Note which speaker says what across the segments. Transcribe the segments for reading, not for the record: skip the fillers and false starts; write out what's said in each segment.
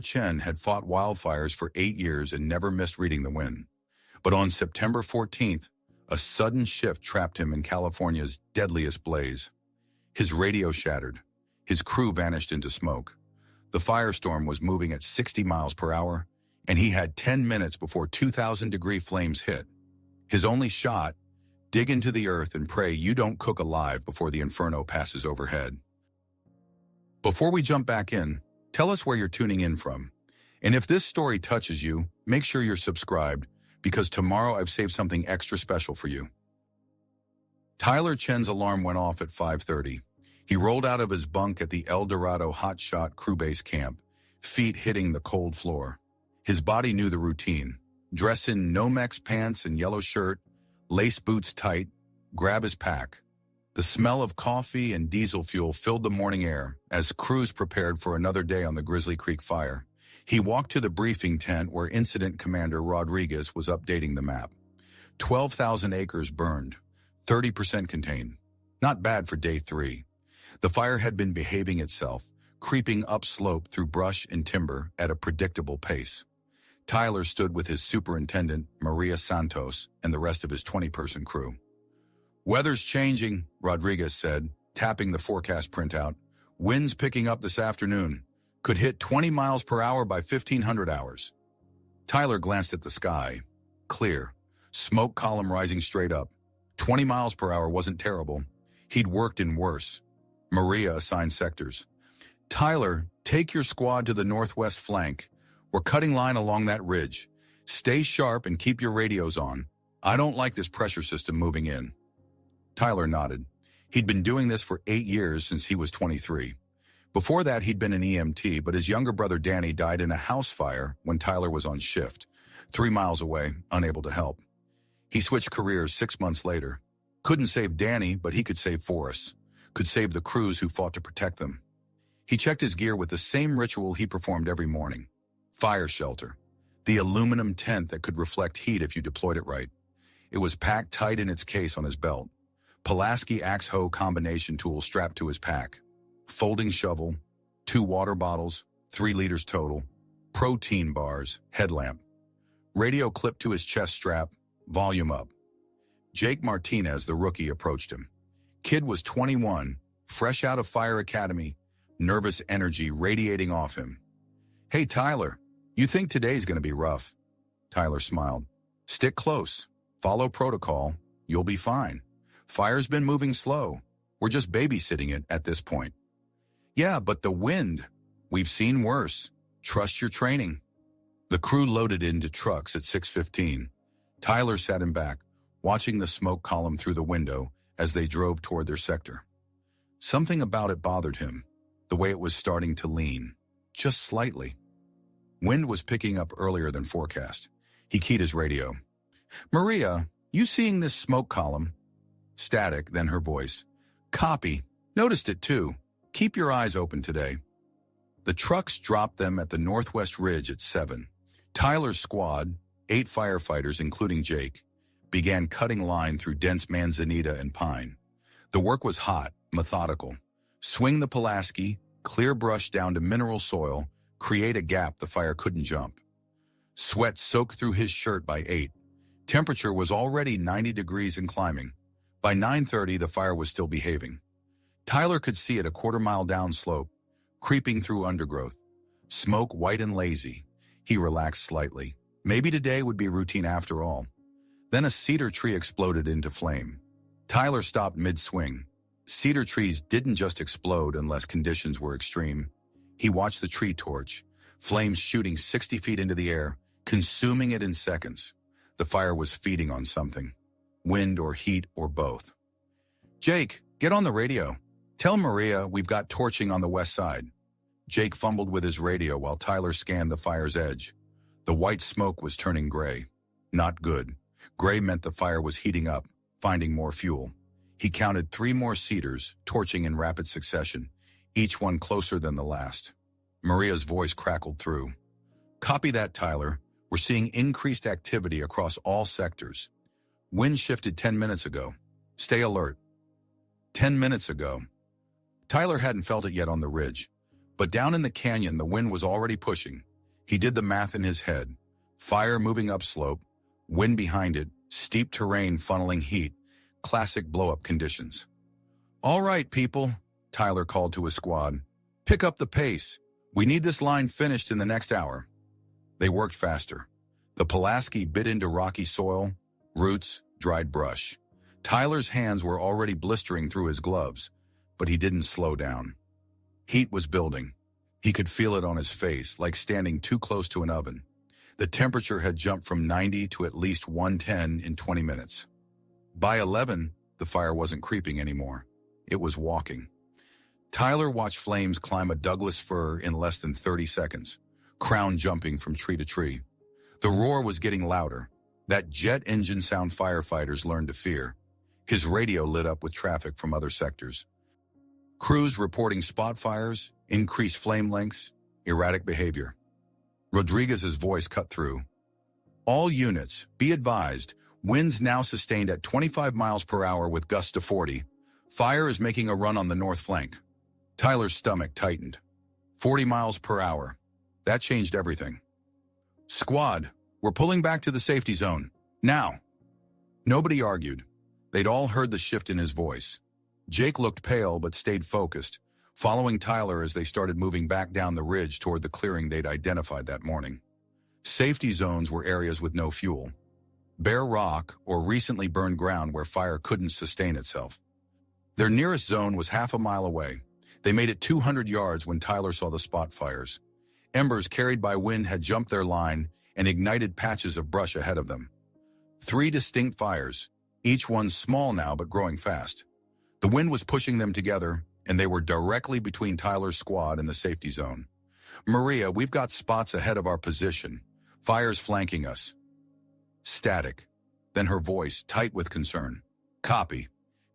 Speaker 1: Chen had fought wildfires for 8 years and never missed reading the wind. But on September 14th, a sudden shift trapped him in California's deadliest blaze. His radio shattered. His crew vanished into smoke. The firestorm was moving at 60 miles per hour, and he had 10 minutes before 2,000-degree flames hit. His only shot: dig into the earth and pray you don't cook alive before the inferno passes overhead. Before we jump back in, tell us where you're tuning in from. And if this story touches you, make sure you're subscribed, because tomorrow I've saved something extra special for you. Chen's alarm went off at 5:30. He rolled out of his bunk at the El Dorado Hotshot Crew Base Camp, feet hitting the cold floor. His body knew the routine. Dress in Nomex pants and yellow shirt, lace boots tight, grab his pack. The smell of coffee and diesel fuel filled the morning air as crews prepared for another day on the Grizzly Creek Fire. He walked to the briefing tent where Incident Commander Rodriguez was updating the map. 12,000 acres burned, 30% contained. Not bad for day 3. The fire had been behaving itself, creeping upslope through brush and timber at a predictable pace. Tyler stood with his superintendent, Maria Santos, and the rest of his 20-person crew. "Weather's changing," Rodriguez said, tapping the forecast printout. "Winds picking up this afternoon. Could hit 20 miles per hour by 1500 hours." Tyler glanced at the sky. Clear. Smoke column rising straight up. 20 miles per hour wasn't terrible. He'd worked in worse. Maria assigned sectors. "Tyler, take your squad to the northwest flank. We're cutting line along that ridge. Stay sharp and keep your radios on. I don't like this pressure system moving in." Tyler nodded. He'd been doing this for 8 years since he was 23. Before that, he'd been an EMT, but his younger brother Danny died in a house fire when Tyler was on shift, 3 miles away, unable to help. He switched careers 6 months later. Couldn't save Danny, but he could save forests. Could save the crews who fought to protect them. He checked his gear with the same ritual he performed every morning. Fire shelter. The aluminum tent that could reflect heat if you deployed it right. It was packed tight in its case on his belt. Pulaski axe-hoe combination tool strapped to his pack. Folding shovel, 2 water bottles, 3 liters total, protein bars, headlamp. Radio clipped to his chest strap, volume up. Jake Martinez, the rookie, approached him. Kid was 21, fresh out of fire academy, nervous energy radiating off him. "Hey, Tyler, you think today's going to be rough?" Tyler smiled. "Stick close. Follow protocol. You'll be fine. Fire's been moving slow. We're just babysitting it at this point." "Yeah, but the wind. We've seen worse. Trust your training." The crew loaded into trucks at 6:15. Tyler sat in back, watching the smoke column through the window as they drove toward their sector. Something about it bothered him, the way it was starting to lean, just slightly. Wind was picking up earlier than forecast. He keyed his radio. "Maria, you seeing this smoke column?" Static, then her voice. "Copy. Noticed it too. Keep your eyes open today." The trucks dropped them at the northwest ridge at 7. Tyler's squad, 8 firefighters including Jake, began cutting line through dense manzanita and pine. The work was hot, methodical. Swing the Pulaski, clear brush down to mineral soil, create a gap the fire couldn't jump. Sweat soaked through his shirt by 8. Temperature was already 90 degrees and climbing. By 9:30, the fire was still behaving. Tyler could see it a quarter-mile downslope, creeping through undergrowth. Smoke white and lazy. He relaxed slightly. Maybe today would be routine after all. Then a cedar tree exploded into flame. Tyler stopped mid-swing. Cedar trees didn't just explode unless conditions were extreme. He watched the tree torch, flames shooting 60 feet into the air, consuming it in seconds. The fire was feeding on something. Wind or heat or both. "Jake, get on the radio. Tell Maria we've got torching on the west side." Jake fumbled with his radio while Tyler scanned the fire's edge. The white smoke was turning gray. Not good. Gray meant the fire was heating up, finding more fuel. He counted 3 more cedars, torching in rapid succession, each one closer than the last. Maria's voice crackled through. "Copy that, Tyler. We're seeing increased activity across all sectors. Wind shifted 10 minutes ago. Stay alert." 10 minutes ago. Tyler hadn't felt it yet on the ridge, But down in the canyon, the wind was already pushing. He did the math in his head. Fire moving upslope, wind behind it, steep terrain funneling heat, classic blow-up conditions. "All right, people," Tyler called to his squad. "Pick up the pace. We need this line finished in the next hour." They worked faster. The Pulaski bit into rocky soil, roots, dried brush. Tyler's hands were already blistering through his gloves, but he didn't slow down. Heat was building. He could feel it on his face, like standing too close to an oven. The temperature had jumped from 90 to at least 110 in 20 minutes. By 11, the fire wasn't creeping anymore. It was walking. Tyler watched flames climb a Douglas fir in less than 30 seconds, crown jumping from tree to tree. The roar was getting louder, that jet engine sound firefighters learned to fear. His radio lit up with traffic from other sectors. Crews reporting spot fires, increased flame lengths, erratic behavior. Rodriguez's voice cut through. "All units, be advised, winds now sustained at 25 miles per hour with gusts to 40. Fire is making a run on the north flank." Tyler's stomach tightened. 40 miles per hour. That changed everything. "Squad, we're pulling back to the safety zone. Now." Nobody argued. They'd all heard the shift in his voice. Jake looked pale but stayed focused, following Tyler as they started moving back down the ridge toward the clearing they'd identified that morning. Safety zones were areas with no fuel. Bare rock or recently burned ground where fire couldn't sustain itself. Their nearest zone was half a mile away. They made it 200 yards when Tyler saw the spot fires. Embers carried by wind had jumped their line and ignited patches of brush ahead of them. 3 distinct fires, each one small now but growing fast. The wind was pushing them together, and they were directly between Tyler's squad and the safety zone. "Maria, we've got spots ahead of our position. Fire's flanking us." Static. Then her voice, tight with concern. "Copy.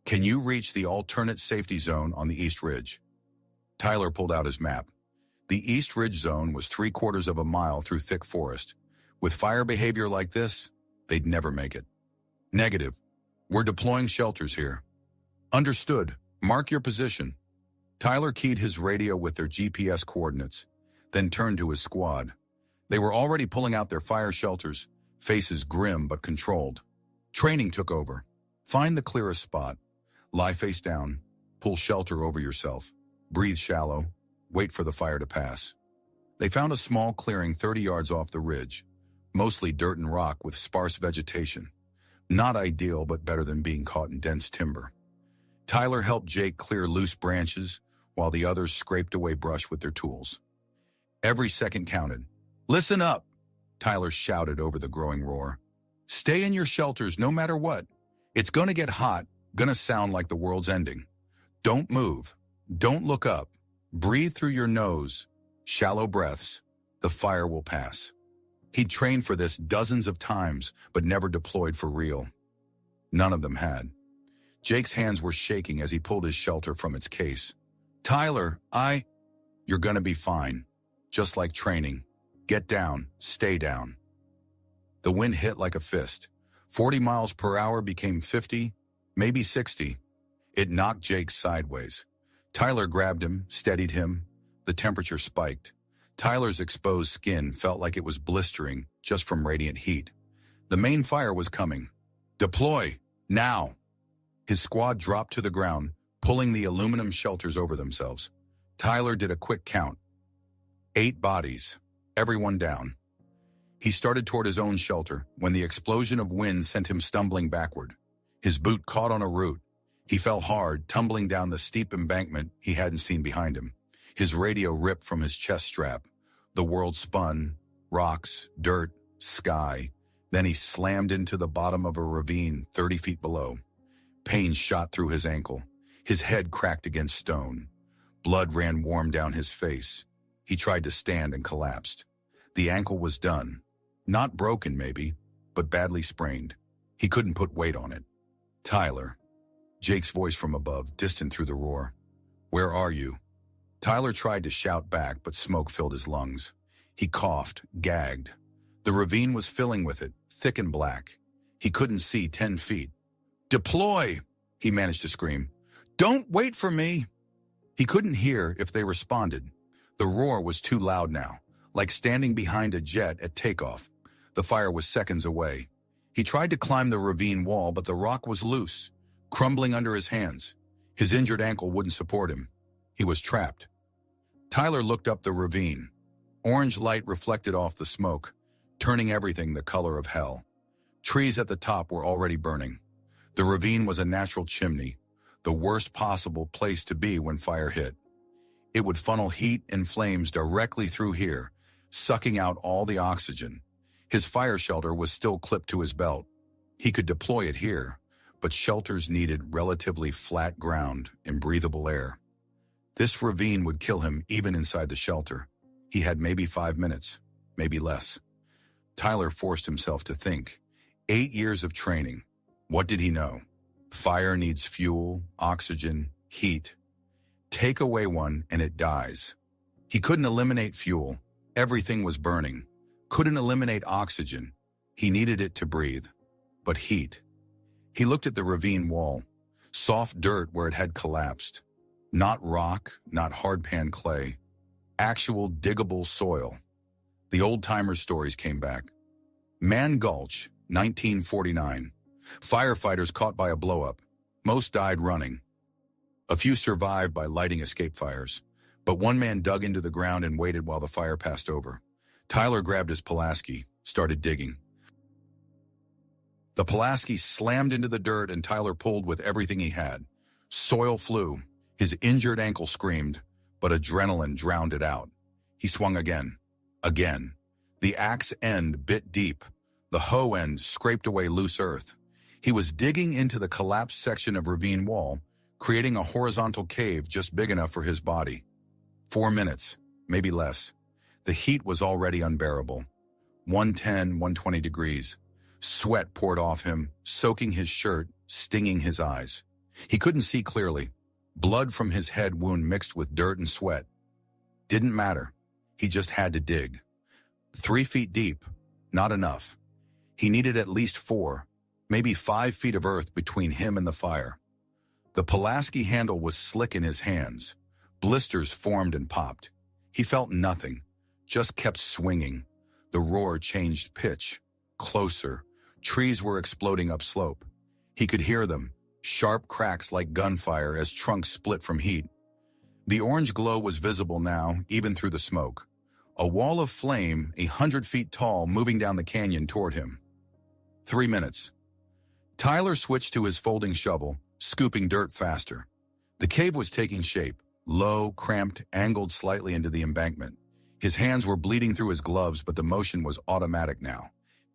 Speaker 1: Can you reach the alternate safety zone on the East Ridge?" Tyler pulled out his map. The East Ridge zone was 3/4 of a mile through thick forest. With fire behavior like this, they'd never make it. "Negative. We're deploying shelters here." "Understood. Mark your position." Tyler keyed his radio with their GPS coordinates, then turned to his squad. They were already pulling out their fire shelters, faces grim but controlled. Training took over. Find the clearest spot. Lie face down. Pull shelter over yourself. Breathe shallow. Wait for the fire to pass. They found a small clearing 30 yards off the ridge, mostly dirt and rock with sparse vegetation. Not ideal, but better than being caught in dense timber. Tyler helped Jake clear loose branches, while the others scraped away brush with their tools. Every second counted. "Listen up," Tyler shouted over the growing roar. "Stay in your shelters no matter what. It's gonna get hot, gonna sound like the world's ending. Don't move. Don't look up. Breathe through your nose. Shallow breaths. The fire will pass." He'd trained for this dozens of times, but never deployed for real. None of them had. Jake's hands were shaking as he pulled his shelter from its case. "Tyler, You're gonna be fine. Just like training. Get down, stay down." The wind hit like a fist. 40 miles per hour became 50, maybe 60. It knocked Jake sideways. Tyler grabbed him, steadied him. The temperature spiked. Tyler's exposed skin felt like it was blistering just from radiant heat. The main fire was coming. "Deploy, now!" His squad dropped to the ground, pulling the aluminum shelters over themselves. Tyler did a quick count. 8 bodies, everyone down. He started toward his own shelter when the explosion of wind sent him stumbling backward. His boot caught on a root. He fell hard, tumbling down the steep embankment he hadn't seen behind him. His radio ripped from his chest strap. The world spun, rocks, dirt, sky. Then he slammed into the bottom of a ravine 30 feet below. Pain shot through his ankle. His head cracked against stone. Blood ran warm down his face. He tried to stand and collapsed. The ankle was done. Not broken, maybe, but badly sprained. He couldn't put weight on it. "Tyler." Jake's voice from above, distant through the roar. "Where are you?" Tyler tried to shout back, but smoke filled his lungs. He coughed, gagged. The ravine was filling with it, thick and black. He couldn't see 10 feet. "Deploy!" he managed to scream. "Don't wait for me!" He couldn't hear if they responded. The roar was too loud now, like standing behind a jet at takeoff. The fire was seconds away. He tried to climb the ravine wall, but the rock was loose, crumbling under his hands. His injured ankle wouldn't support him. He was trapped. Tyler looked up the ravine. Orange light reflected off the smoke, turning everything the color of hell. Trees at the top were already burning. The ravine was a natural chimney, the worst possible place to be when fire hit. It would funnel heat and flames directly through here, sucking out all the oxygen. His fire shelter was still clipped to his belt. He could deploy it here, but shelters needed relatively flat ground and breathable air. This ravine would kill him even inside the shelter. He had maybe 5 minutes, maybe less. Tyler forced himself to think. 8 years of training. What did he know? Fire needs fuel, oxygen, heat. Take away one and it dies. He couldn't eliminate fuel. Everything was burning. Couldn't eliminate oxygen. He needed it to breathe. But heat. He looked at the ravine wall. Soft dirt where it had collapsed. Not rock, not hardpan clay. Actual diggable soil. The old-timer stories came back. Man Gulch, 1949. Firefighters caught by a blow-up. Most died running. A few survived by lighting escape fires. But one man dug into the ground and waited while the fire passed over. Tyler grabbed his Pulaski, started digging. The Pulaski slammed into the dirt and Tyler pulled with everything he had. Soil flew. His injured ankle screamed, but adrenaline drowned it out. He swung again. Again. The axe end bit deep. The hoe end scraped away loose earth. He was digging into the collapsed section of ravine wall, creating a horizontal cave just big enough for his body. 4 minutes, maybe less. The heat was already unbearable. 110, 120 degrees. Sweat poured off him, soaking his shirt, stinging his eyes. He couldn't see clearly. Blood from his head wound mixed with dirt and sweat. Didn't matter. He just had to dig. 3 feet deep, not enough. He needed at least 4, maybe 5 feet of earth between him and the fire. The Pulaski handle was slick in his hands. Blisters formed and popped. He felt nothing, just kept swinging. The roar changed pitch. Closer. Trees were exploding upslope. He could hear them, sharp cracks like gunfire as trunks split from heat. The orange glow was visible now, even through the smoke. A wall of flame, 100 feet tall, moving down the canyon toward him. 3 minutes. Tyler switched to his folding shovel, scooping dirt faster. The cave was taking shape, low, cramped, angled slightly into the embankment. His hands were bleeding through his gloves, but the motion was automatic now.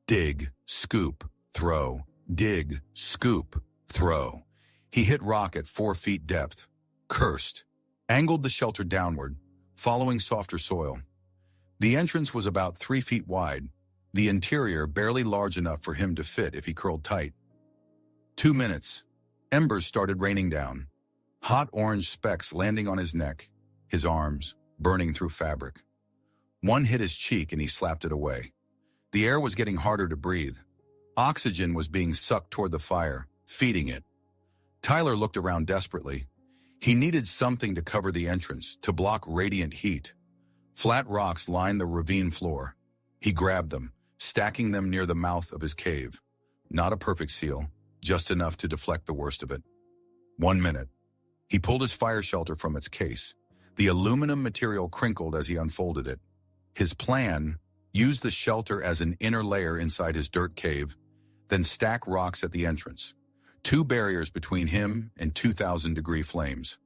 Speaker 1: Dig, scoop, throw. Dig, scoop, throw. He hit rock at 4 feet depth. Cursed. Angled the shelter downward, following softer soil. The entrance was about 3 feet wide, the interior barely large enough for him to fit if he curled tight. 2 minutes. Embers started raining down. Hot orange specks landing on his neck, his arms, burning through fabric. One hit his cheek and he slapped it away. The air was getting harder to breathe. Oxygen was being sucked toward the fire, feeding it. Tyler looked around desperately. He needed something to cover the entrance, to block radiant heat. Flat rocks lined the ravine floor. He grabbed them, stacking them near the mouth of his cave. Not a perfect seal, just enough to deflect the worst of it. 1 minute. He pulled his fire shelter from its case. The aluminum material crinkled as he unfolded it. His plan: use the shelter as an inner layer inside his dirt cave, then stack rocks at the entrance. 2 barriers between him and 2,000-degree flames.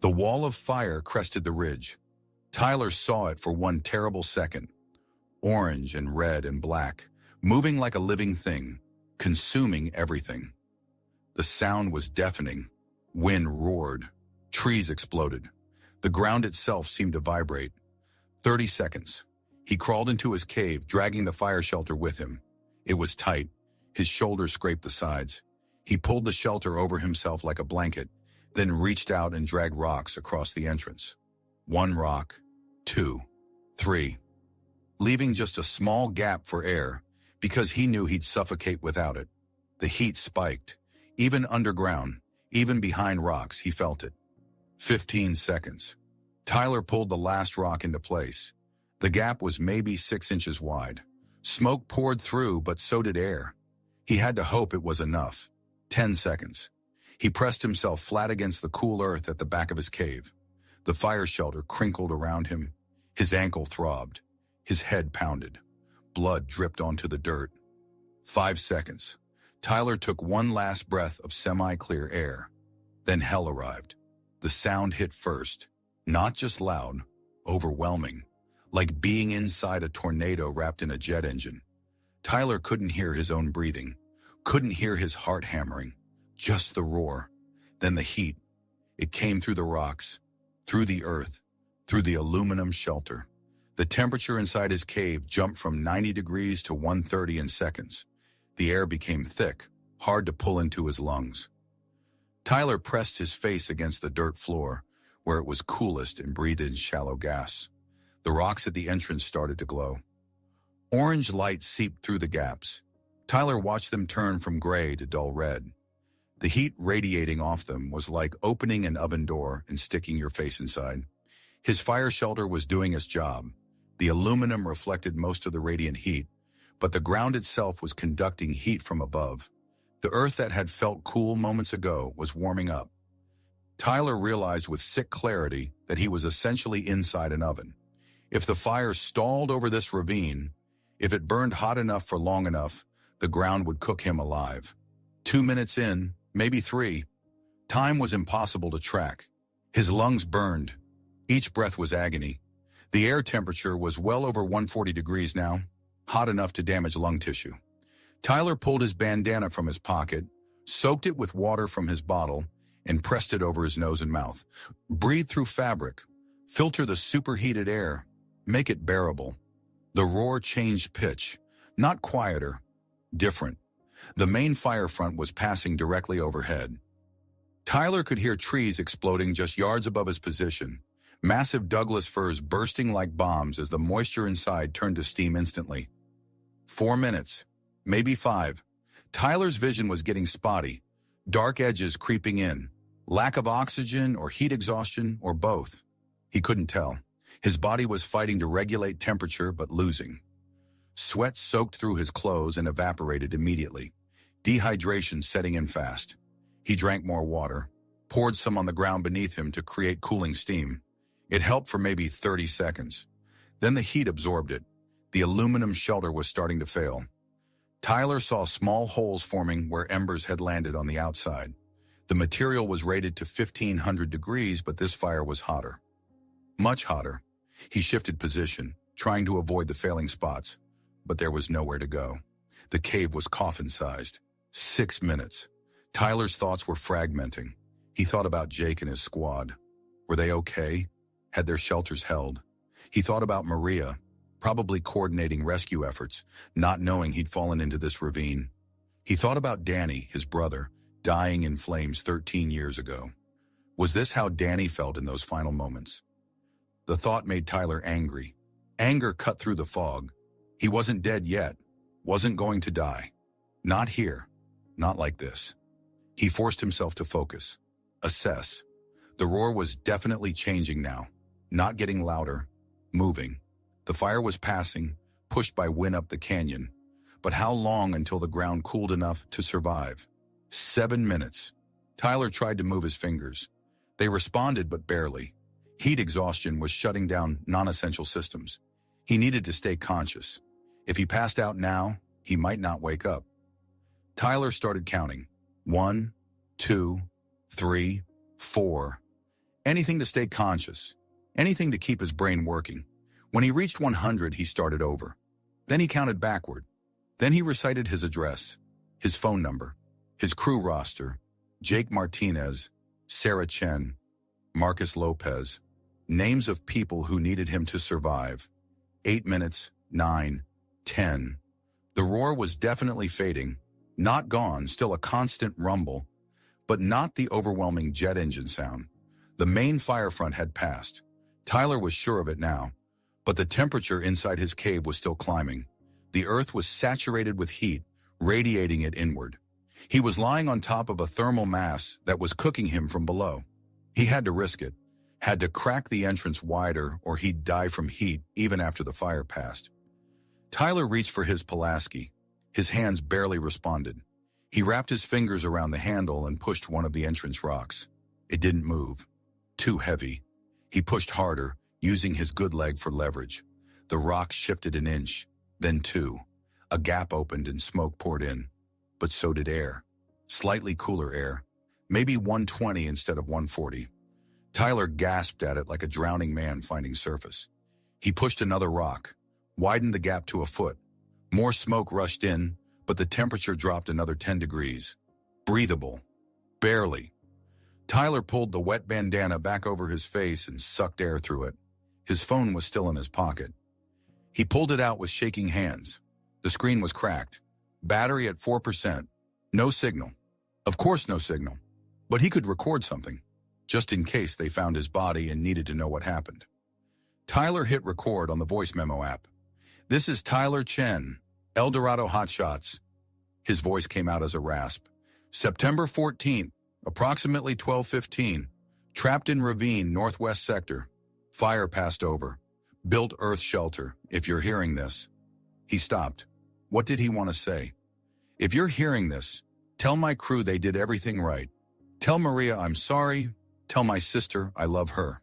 Speaker 1: The wall of fire crested the ridge. Tyler saw it for one terrible second. Orange and red and black, moving like a living thing, consuming everything. The sound was deafening. Wind roared. Trees exploded. The ground itself seemed to vibrate. 30 seconds. He crawled into his cave, dragging the fire shelter with him. It was tight. His shoulders scraped the sides. He pulled the shelter over himself like a blanket, then reached out and dragged rocks across the entrance. 1 rock, 2, 3, leaving just a small gap for air, because he knew he'd suffocate without it. The heat spiked. Even underground, even behind rocks, he felt it. 15 seconds. Tyler pulled the last rock into place. The gap was maybe 6 inches wide. Smoke poured through, but so did air. He had to hope it was enough. 10 seconds. He pressed himself flat against the cool earth at the back of his cave. The fire shelter crinkled around him. His ankle throbbed. His head pounded. Blood dripped onto the dirt. 5 seconds. Tyler took one last breath of semi-clear air. Then hell arrived. The sound hit first. Not just loud, overwhelming. Like being inside a tornado wrapped in a jet engine. Tyler couldn't hear his own breathing. Couldn't hear his heart hammering. Just the roar. Then the heat. It came through the rocks, through the earth, through the aluminum shelter. The temperature inside his cave jumped from 90 degrees to 130 in seconds. The air became thick, hard to pull into his lungs. Tyler pressed his face against the dirt floor, where it was coolest, and breathed in shallow gas. The rocks at the entrance started to glow. Orange light seeped through the gaps. Tyler watched them turn from gray to dull red. The heat radiating off them was like opening an oven door and sticking your face inside. His fire shelter was doing its job. The aluminum reflected most of the radiant heat, but the ground itself was conducting heat from above. The earth that had felt cool moments ago was warming up. Tyler realized with sick clarity that he was essentially inside an oven. If the fire stalled over this ravine, if it burned hot enough for long enough, the ground would cook him alive. 2 minutes in, maybe 3. Time was impossible to track. His lungs burned. Each breath was agony. The air temperature was well over 140 degrees now, hot enough to damage lung tissue. Tyler pulled his bandana from his pocket, soaked it with water from his bottle, and pressed it over his nose and mouth. Breathe through fabric. Filter the superheated air. Make it bearable. The roar changed pitch. Not quieter. Different. The main fire front was passing directly overhead. Tyler could hear trees exploding just yards above his position. Massive Douglas firs bursting like bombs as the moisture inside turned to steam instantly. 4 minutes. Maybe 5. Tyler's vision was getting spotty. Dark edges creeping in. Lack of oxygen or heat exhaustion or both. He couldn't tell. His body was fighting to regulate temperature but losing. Sweat soaked through his clothes and evaporated immediately. Dehydration setting in fast. He drank more water, poured some on the ground beneath him to create cooling steam. It helped for maybe 30 seconds. Then the heat absorbed it. The aluminum shelter was starting to fail. Tyler saw small holes forming where embers had landed on the outside. The material was rated to 1,500 degrees, but this fire was hotter. Much hotter. He shifted position, trying to avoid the failing spots, but there was nowhere to go. The cave was coffin-sized. 6 minutes. Tyler's thoughts were fragmenting. He thought about Jake and his squad. Were they okay? Had their shelters held? He thought about Maria, probably coordinating rescue efforts, not knowing he'd fallen into this ravine. He thought about Danny, his brother, dying in flames 13 years ago. Was this how Danny felt in those final moments? The thought made Tyler angry. Anger cut through the fog. He wasn't dead yet. Wasn't going to die. Not here. Not like this. He forced himself to focus. Assess. The roar was definitely changing now. Not getting louder. Moving. The fire was passing, pushed by wind up the canyon. But how long until the ground cooled enough to survive? 7 minutes. Tyler tried to move his fingers. They responded, but barely. Heat exhaustion was shutting down non-essential systems. He needed to stay conscious. If he passed out now, he might not wake up. Tyler started counting. 1, 2, 3, 4. Anything to stay conscious. Anything to keep his brain working. When he reached 100, he started over. Then he counted backward. Then he recited his address, his phone number, his crew roster, Jake Martinez, Sarah Chen, Marcus Lopez, names of people who needed him to survive. 8 minutes, 9, 10. The roar was definitely fading. Not gone, still a constant rumble, but not the overwhelming jet engine sound. The main fire front had passed. Tyler was sure of it now, but the temperature inside his cave was still climbing. The earth was saturated with heat, radiating it inward. He was lying on top of a thermal mass that was cooking him from below. He had to risk it. Had to crack the entrance wider or he'd die from heat even after the fire passed. Tyler reached for his Pulaski. His hands barely responded. He wrapped his fingers around the handle and pushed one of the entrance rocks. It didn't move. Too heavy. He pushed harder, using his good leg for leverage. The rock shifted an inch, then two. A gap opened and smoke poured in. But so did air. Slightly cooler air. Maybe 120 instead of 140. Tyler gasped at it like a drowning man finding surface. He pushed another rock, widened the gap to a foot. More smoke rushed in, but the temperature dropped another 10 degrees. Breathable. Barely. Tyler pulled the wet bandana back over his face and sucked air through it. His phone was still in his pocket. He pulled it out with shaking hands. The screen was cracked. Battery at 4%. No signal. Of course no signal. But he could record something, just in case they found his body and needed to know what happened. Tyler hit record on the voice memo app. "This is Tyler Chen, El Dorado Hotshots." His voice came out as a rasp. "September 14th, approximately 12:15. Trapped in ravine, northwest sector. Fire passed over. Built earth shelter, if you're hearing this." He stopped. What did he want to say? "If you're hearing this, tell my crew they did everything right. Tell Maria I'm sorry. Tell my sister I love her."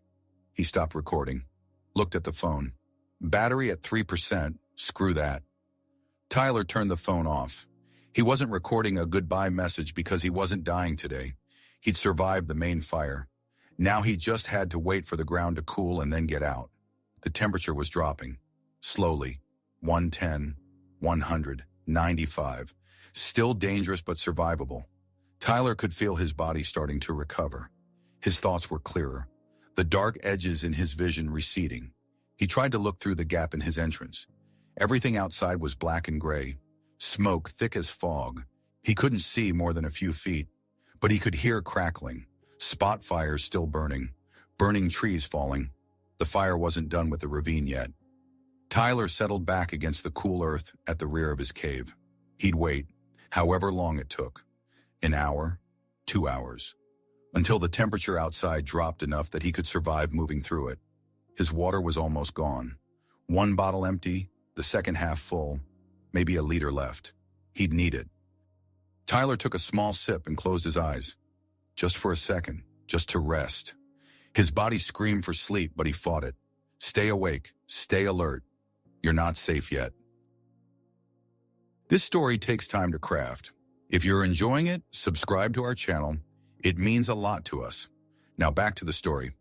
Speaker 1: He stopped recording. Looked at the phone. Battery at 3%. Screw that. Tyler turned the phone off. He wasn't recording a goodbye message because he wasn't dying today. He'd survived the main fire. Now he just had to wait for the ground to cool and then get out. The temperature was dropping. Slowly. 110, 100, 95. Still dangerous but survivable. Tyler could feel his body starting to recover. His thoughts were clearer. The dark edges in his vision receding. He tried to look through the gap in his entrance. Everything outside was black and gray. Smoke thick as fog. He couldn't see more than a few feet, but he could hear crackling. Spot fires still burning. Burning trees falling. The fire wasn't done with the ravine yet. Tyler settled back against the cool earth at the rear of his cave. He'd wait, however long it took. An hour, 2 hours, until the temperature outside dropped enough that he could survive moving through it. His water was almost gone. One bottle empty, the second half full, maybe a liter left. He'd need it. Tyler took a small sip and closed his eyes. Just for a second, just to rest. His body screamed for sleep, but he fought it. Stay awake, stay alert. You're not safe yet. This story takes time to craft. If you're enjoying it, subscribe to our channel. It means a lot to us. Now back to the story.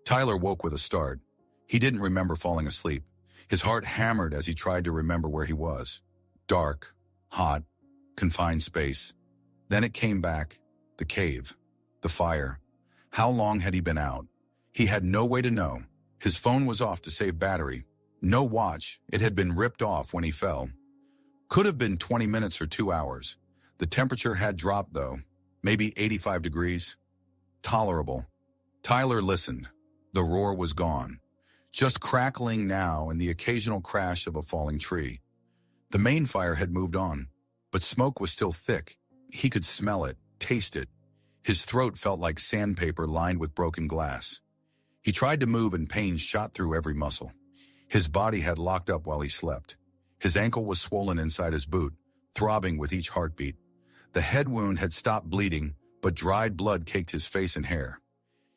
Speaker 1: Tyler woke with a start. He didn't remember falling asleep. His heart hammered as he tried to remember where he was. Dark, hot, confined space. Then it came back. The cave. The fire. How long had he been out? He had no way to know. His phone was off to save battery. No watch. It had been ripped off when he fell. Could have been 20 minutes or 2 hours. The temperature had dropped, though. Maybe 85 degrees. Tolerable. Tyler listened. The roar was gone. Just crackling now and the occasional crash of a falling tree. The main fire had moved on, but smoke was still thick. He could smell it, taste it. His throat felt like sandpaper lined with broken glass. He tried to move and pain shot through every muscle. His body had locked up while he slept. His ankle was swollen inside his boot, throbbing with each heartbeat. The head wound had stopped bleeding, but dried blood caked his face and hair.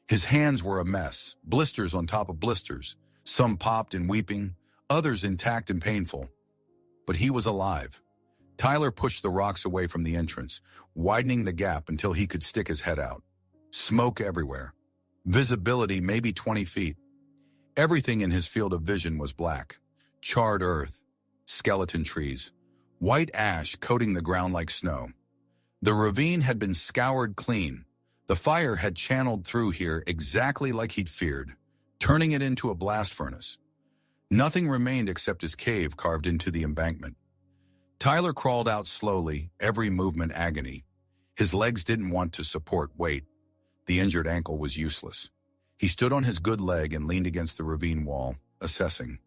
Speaker 1: His hands were a mess, blisters on top of blisters, some popped and weeping, others intact and painful. But he was alive. Tyler pushed the rocks away from the entrance, widening the gap until he could stick his head out. Smoke everywhere. Visibility maybe 20 feet. Everything in his field of vision was black. Charred earth, skeleton trees, white ash coating the ground like snow. The ravine had been scoured clean. The fire had channeled through here exactly like he'd feared, turning it into a blast furnace. Nothing remained except his cave carved into the embankment. Tyler crawled out slowly, every movement agony. His legs didn't want to support weight. The injured ankle was useless. He stood on his good leg and leaned against the ravine wall, assessing.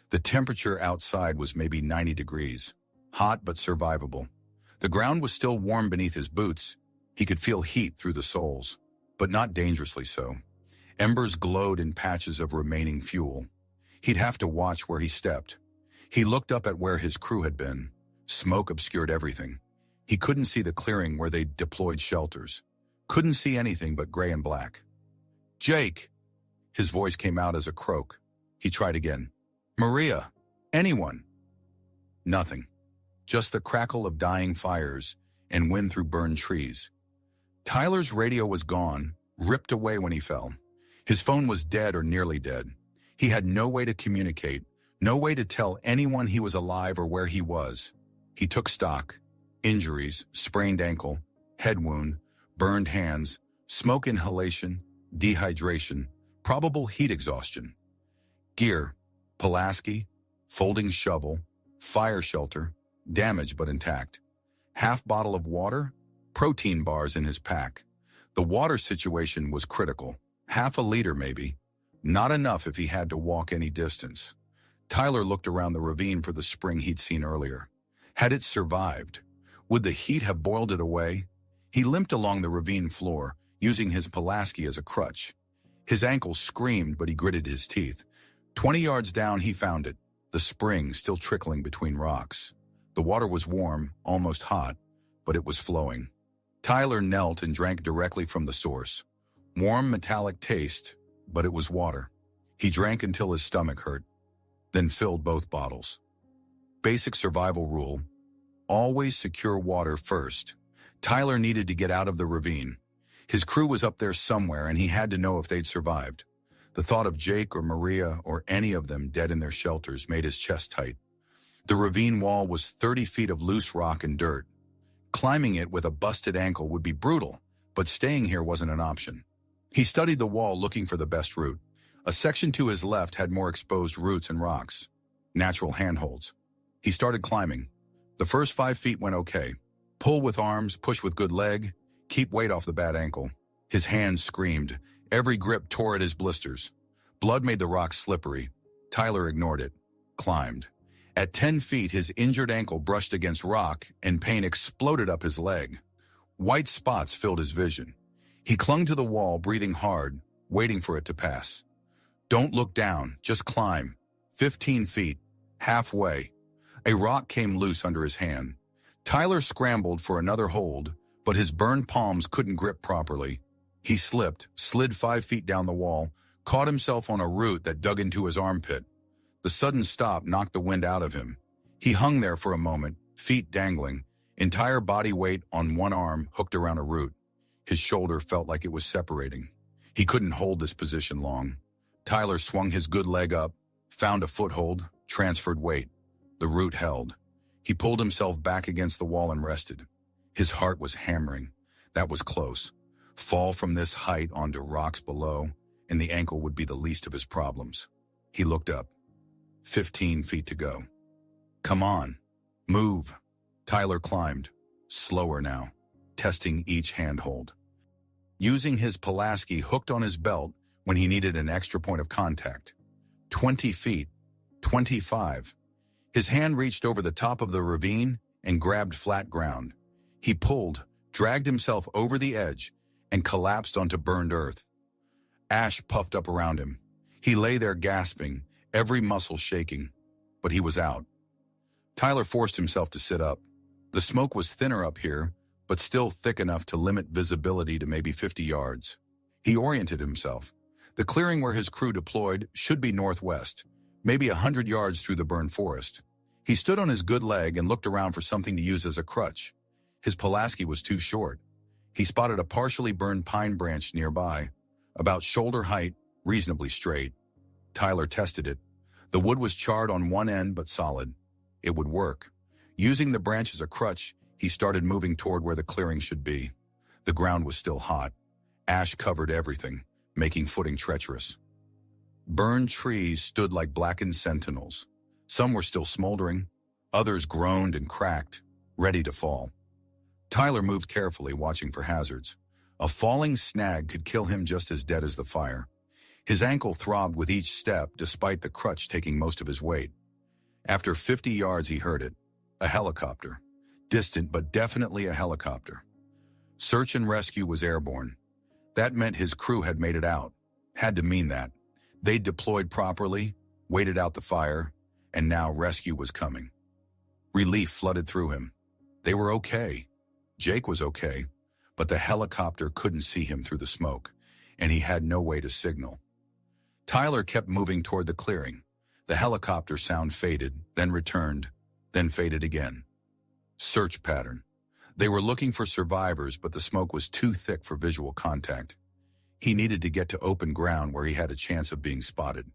Speaker 1: The temperature outside was maybe 90 degrees, hot but survivable. The ground was still warm beneath his boots. He could feel heat through the soles, but not dangerously so. Embers glowed in patches of remaining fuel. He'd have to watch where he stepped. He looked up at where his crew had been. Smoke obscured everything. He couldn't see the clearing where they'd deployed shelters. Couldn't see anything but gray and black. "Jake!" His voice came out as a croak. He tried again. "Maria! Anyone!" Nothing. Just the crackle of dying fires and wind through burned trees. Tyler's radio was gone, ripped away when he fell. His phone was dead or nearly dead. He had no way to communicate, no way to tell anyone he was alive or where he was. He took stock. Injuries, sprained ankle, head wound, burned hands, smoke inhalation, dehydration, probable heat exhaustion. Gear, Pulaski, folding shovel, fire shelter, damaged but intact. Half bottle of water, protein bars in his pack. The water situation was critical. Half a liter maybe. Not enough if he had to walk any distance. Tyler looked around the ravine for the spring he'd seen earlier. Had it survived? Would the heat have boiled it away? He limped along the ravine floor, using his Pulaski as a crutch. His ankle screamed, but he gritted his teeth. 20 yards down, he found it, the spring still trickling between rocks. The water was warm, almost hot, but it was flowing. Tyler knelt and drank directly from the source. Warm, metallic taste, but it was water. He drank until his stomach hurt, then filled both bottles. Basic survival rule: always secure water first. Tyler needed to get out of the ravine. His crew was up there somewhere, and he had to know if they'd survived. The thought of Jake or Maria or any of them dead in their shelters made his chest tight. The ravine wall was 30 feet of loose rock and dirt. Climbing it with a busted ankle would be brutal, but staying here wasn't an option. He studied the wall looking for the best route. A section to his left had more exposed roots and rocks. Natural handholds. He started climbing. The first 5 feet went okay. Pull with arms, push with good leg, keep weight off the bad ankle. His hands screamed. Every grip tore at his blisters. Blood made the rocks slippery. Tyler ignored it. Climbed. At 10 feet, his injured ankle brushed against rock, and pain exploded up his leg. White spots filled his vision. He clung to the wall, breathing hard, waiting for it to pass. Don't look down, just climb. 15 feet. Halfway. A rock came loose under his hand. Tyler scrambled for another hold, but his burned palms couldn't grip properly. He slipped, slid 5 feet down the wall, caught himself on a root that dug into his armpit. The sudden stop knocked the wind out of him. He hung there for a moment, feet dangling, entire body weight on one arm hooked around a root. His shoulder felt like it was separating. He couldn't hold this position long. Tyler swung his good leg up, found a foothold, transferred weight. The root held. He pulled himself back against the wall and rested. His heart was hammering. That was close. Fall from this height onto rocks below, and the ankle would be the least of his problems. He looked up. 15 feet to go. Come on. Move. Tyler climbed. Slower now, testing each handhold. Using his Pulaski hooked on his belt when he needed an extra point of contact. 20 feet. 25. His hand reached over the top of the ravine and grabbed flat ground. He pulled, dragged himself over the edge, and collapsed onto burned earth. Ash puffed up around him. He lay there gasping, every muscle shaking, but he was out. Tyler forced himself to sit up. The smoke was thinner up here, but still thick enough to limit visibility to maybe 50 yards. He oriented himself. The clearing where his crew deployed should be northwest, maybe 100 yards through the burned forest. He stood on his good leg and looked around for something to use as a crutch. His Pulaski was too short. He spotted a partially burned pine branch nearby, about shoulder height, reasonably straight. Tyler tested it. The wood was charred on one end but solid. It would work. Using the branch as a crutch, he started moving toward where the clearing should be. The ground was still hot. Ash covered everything, making footing treacherous. Burned trees stood like blackened sentinels. Some were still smoldering. Others groaned and cracked, ready to fall. Tyler moved carefully, watching for hazards. A falling snag could kill him just as dead as the fire. His ankle throbbed with each step, despite the crutch taking most of his weight. After 50 yards, he heard it. A helicopter. Distant, but definitely a helicopter. Search and rescue was airborne. That meant his crew had made it out. Had to mean that. They'd deployed properly, waited out the fire, and now rescue was coming. Relief flooded through him. They were okay. Jake was okay, but the helicopter couldn't see him through the smoke, and he had no way to signal. Tyler kept moving toward the clearing. The helicopter sound faded, then returned, then faded again. Search pattern. They were looking for survivors, but the smoke was too thick for visual contact. He needed to get to open ground where he had a chance of being spotted.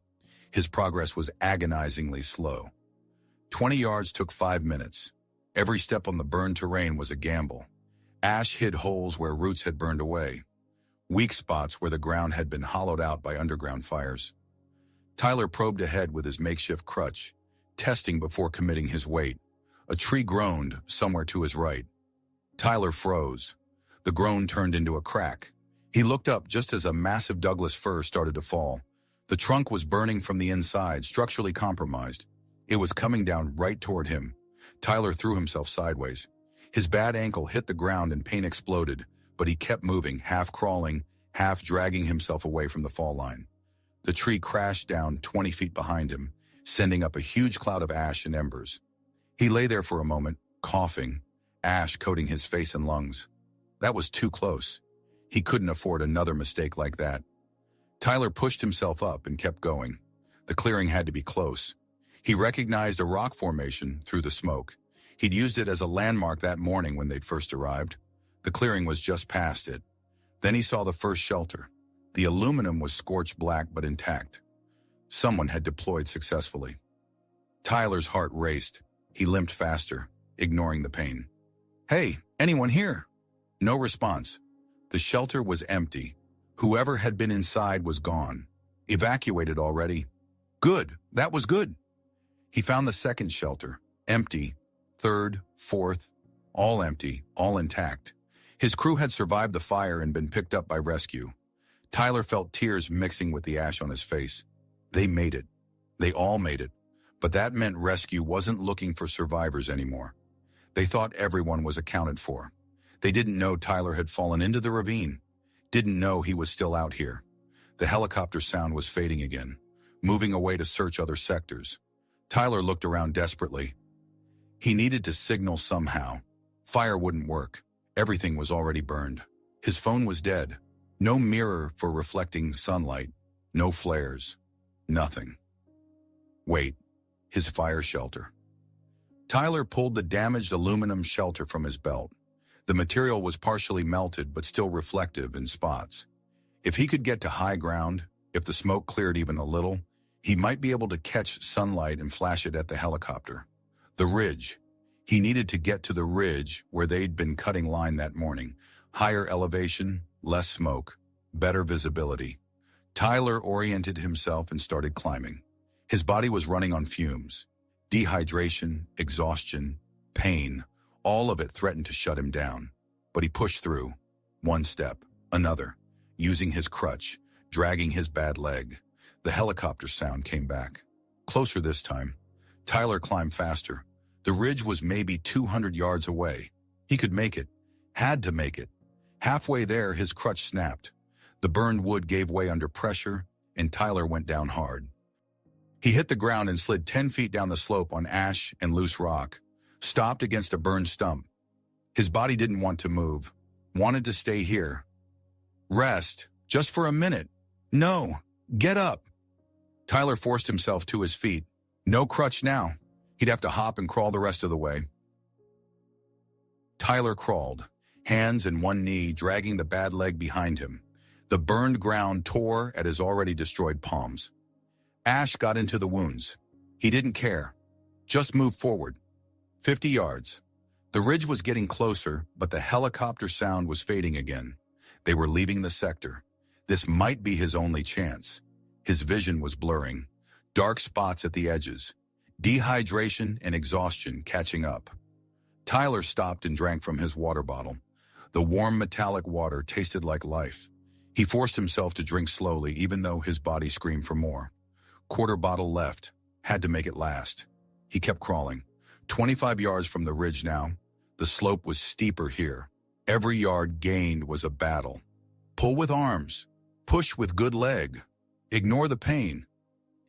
Speaker 1: His progress was agonizingly slow. 20 yards took 5 minutes. Every step on the burned terrain was a gamble. Ash hid holes where roots had burned away. Weak spots where the ground had been hollowed out by underground fires. Tyler probed ahead with his makeshift crutch, testing before committing his weight. A tree groaned somewhere to his right. Tyler froze. The groan turned into a crack. He looked up just as a massive Douglas fir started to fall. The trunk was burning from the inside, structurally compromised. It was coming down right toward him. Tyler threw himself sideways. His bad ankle hit the ground and pain exploded, but he kept moving, half crawling, half dragging himself away from the fall line. The tree crashed down 20 feet behind him, sending up a huge cloud of ash and embers. He lay there for a moment, coughing, ash coating his face and lungs. That was too close. He couldn't afford another mistake like that. Tyler pushed himself up and kept going. The clearing had to be close. He recognized a rock formation through the smoke. He'd used it as a landmark that morning when they'd first arrived. The clearing was just past it. Then he saw the first shelter. The aluminum was scorched black but intact. Someone had deployed successfully. Tyler's heart raced. He limped faster, ignoring the pain. "Hey, anyone here?" No response. The shelter was empty. Whoever had been inside was gone. Evacuated already. Good, that was good. He found the second shelter, empty. Third, fourth, all empty, all intact. His crew had survived the fire and been picked up by rescue. Tyler felt tears mixing with the ash on his face. They made it. They all made it. But that meant rescue wasn't looking for survivors anymore. They thought everyone was accounted for. They didn't know Tyler had fallen into the ravine. Didn't know he was still out here. The helicopter sound was fading again, moving away to search other sectors. Tyler looked around desperately. He needed to signal somehow. Fire wouldn't work. Everything was already burned. His phone was dead. No mirror for reflecting sunlight. No flares. Nothing. Wait. His fire shelter. Tyler pulled the damaged aluminum shelter from his belt. The material was partially melted but still reflective in spots. If he could get to high ground, if the smoke cleared even a little, he might be able to catch sunlight and flash it at the helicopter. The ridge. He needed to get to the ridge where they'd been cutting line that morning. Higher elevation, less smoke, better visibility. Tyler oriented himself and started climbing. His body was running on fumes. Dehydration, exhaustion, pain, all of it threatened to shut him down. But he pushed through. One step, another, using his crutch, dragging his bad leg. The helicopter sound came back. Closer this time. Tyler climbed faster. The ridge was maybe 200 yards away. He could make it. Had to make it. Halfway there, his crutch snapped. The burned wood gave way under pressure, and Tyler went down hard. He hit the ground and slid 10 feet down the slope on ash and loose rock, stopped against a burned stump. His body didn't want to move, wanted to stay here. Rest, just for a minute. No, get up. Tyler forced himself to his feet. No crutch now. He'd have to hop and crawl the rest of the way. Tyler crawled, hands and one knee dragging the bad leg behind him. The burned ground tore at his already destroyed palms. Ash got into the wounds. He didn't care. Just moved forward. 50 yards. The ridge was getting closer, but the helicopter sound was fading again. They were leaving the sector. This might be his only chance. His vision was blurring. Dark spots at the edges. Dehydration and exhaustion catching up. Tyler stopped and drank from his water bottle. The warm metallic water tasted like life. He forced himself to drink slowly, even though his body screamed for more. Quarter bottle left. Had to make it last. He kept crawling. 25 yards from the ridge now. The slope was steeper here. Every yard gained was a battle. Pull with arms. Push with good leg. Ignore the pain.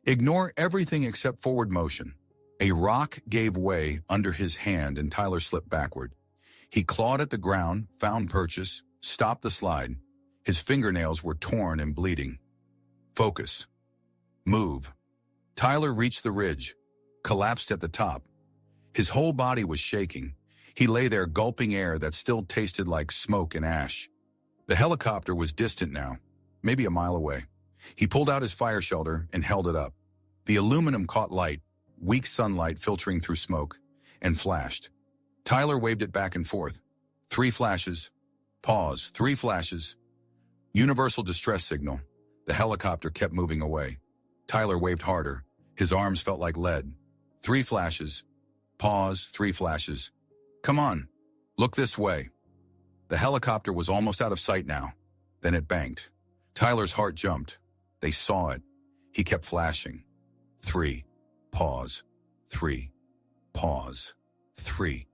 Speaker 1: Ignore everything except forward motion. A rock gave way under his hand and Tyler slipped backward. He clawed at the ground, found purchase, stopped the slide. His fingernails were torn and bleeding. Focus. Move. Tyler reached the ridge, collapsed at the top. His whole body was shaking. He lay there gulping air that still tasted like smoke and ash. The helicopter was distant now, maybe a mile away. He pulled out his fire shelter and held it up. The aluminum caught light, weak sunlight filtering through smoke, and flashed. Tyler waved it back and forth. 3 flashes. Pause. 3 flashes. Universal distress signal. The helicopter kept moving away. Tyler waved harder. His arms felt like lead. 3 flashes. Pause. 3 flashes. Come on. Look this way. The helicopter was almost out of sight now. Then it banked. Tyler's heart jumped. They saw it. He kept flashing. 3. Pause. 3. Pause. 3.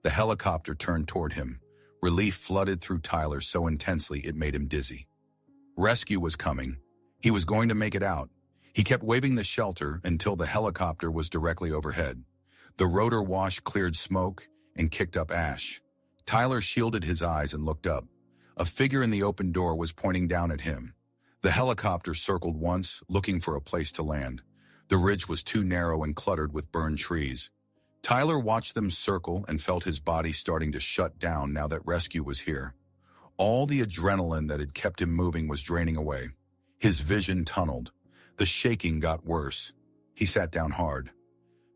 Speaker 1: The helicopter turned toward him. Relief flooded through Tyler so intensely it made him dizzy. Rescue was coming. He was going to make it out. He kept waving the shelter until the helicopter was directly overhead. The rotor wash cleared smoke and kicked up ash. Tyler shielded his eyes and looked up. A figure in the open door was pointing down at him. The helicopter circled once, looking for a place to land. The ridge was too narrow and cluttered with burned trees. Tyler watched them circle and felt his body starting to shut down now that rescue was here. All the adrenaline that had kept him moving was draining away. His vision tunneled. The shaking got worse. He sat down hard.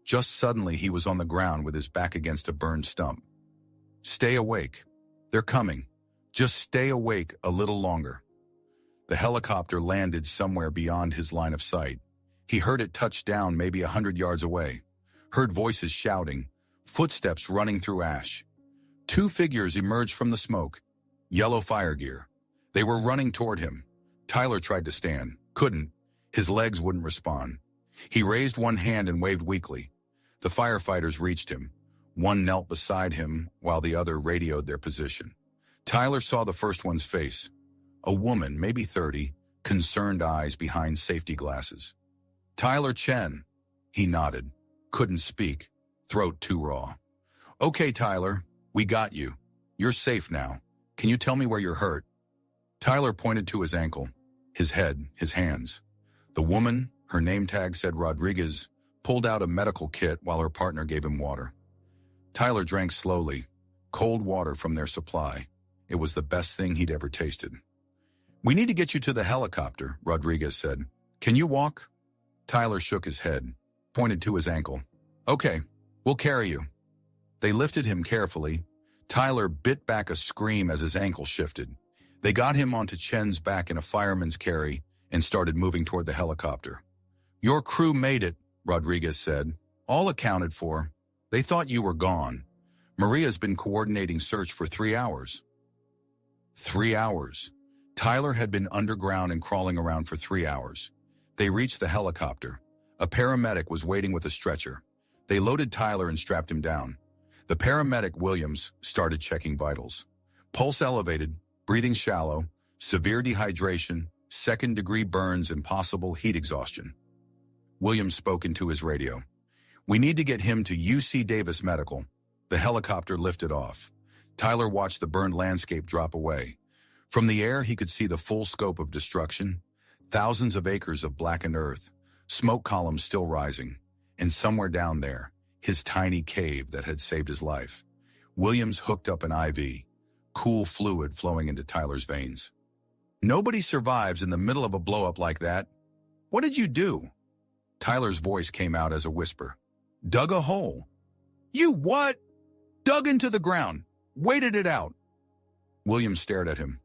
Speaker 1: Just suddenly he was on the ground with his back against a burned stump. Stay awake. They're coming. Just stay awake a little longer. The helicopter landed somewhere beyond his line of sight. He heard it touch down maybe 100 yards away. Heard voices shouting, footsteps running through ash. 2 figures emerged from the smoke. Yellow fire gear. They were running toward him. Tyler tried to stand. Couldn't. His legs wouldn't respond. He raised one hand and waved weakly. The firefighters reached him. One knelt beside him while the other radioed their position. Tyler saw the first one's face. A woman, maybe 30, concerned eyes behind safety glasses. Tyler Chen. He nodded. Couldn't speak. Throat too raw. Okay, Tyler, we got you. You're safe now. Can you tell me where you're hurt? Tyler pointed to his ankle, his head, his hands. The woman, her name tag said Rodriguez, pulled out a medical kit while her partner gave him water. Tyler drank slowly, cold water from their supply. It was the best thing he'd ever tasted. We need to get you to the helicopter, Rodriguez said. Can you walk? Tyler shook his head, pointed to his ankle. Okay, we'll carry you. They lifted him carefully. Tyler bit back a scream as his ankle shifted. They got him onto Chen's back in a fireman's carry and started moving toward the helicopter. Your crew made it, Rodriguez said. All accounted for. They thought you were gone. Maria's been coordinating search for 3 hours. 3 hours. Tyler had been underground and crawling around for 3 hours. They reached the helicopter. A paramedic was waiting with a stretcher. They loaded Tyler and strapped him down. The paramedic, Williams, started checking vitals. Pulse elevated, breathing shallow, severe dehydration, second-degree burns, and possible heat exhaustion. Williams spoke into his radio. We need to get him to UC Davis Medical. The helicopter lifted off. Tyler watched the burned landscape drop away. From the air, he could see the full scope of destruction. Thousands of acres of blackened earth, smoke columns still rising, and somewhere down there, his tiny cave that had saved his life. Williams hooked up an IV, cool fluid flowing into Tyler's veins. Nobody survives in the middle of a blow-up like that. What did you do? Tyler's voice came out as a whisper. Dug a hole. You what? Dug into the ground. Waited it out. Williams stared at him.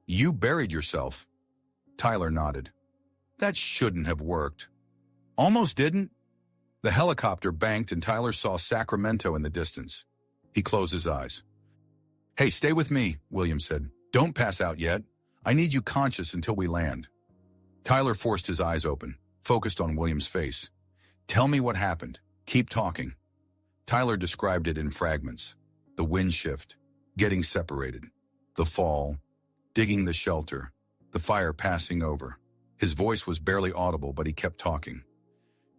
Speaker 1: You buried yourself. Tyler nodded. That shouldn't have worked. Almost didn't. The helicopter banked and Tyler saw Sacramento in the distance. He closed his eyes. Hey, stay with me, Williams said. Don't pass out yet. I need you conscious until we land. Tyler forced his eyes open, focused on Williams' face. Tell me what happened. Keep talking. Tyler described it in fragments. The wind shift, getting separated, the fall, digging the shelter, the fire passing over. His voice was barely audible, but he kept talking.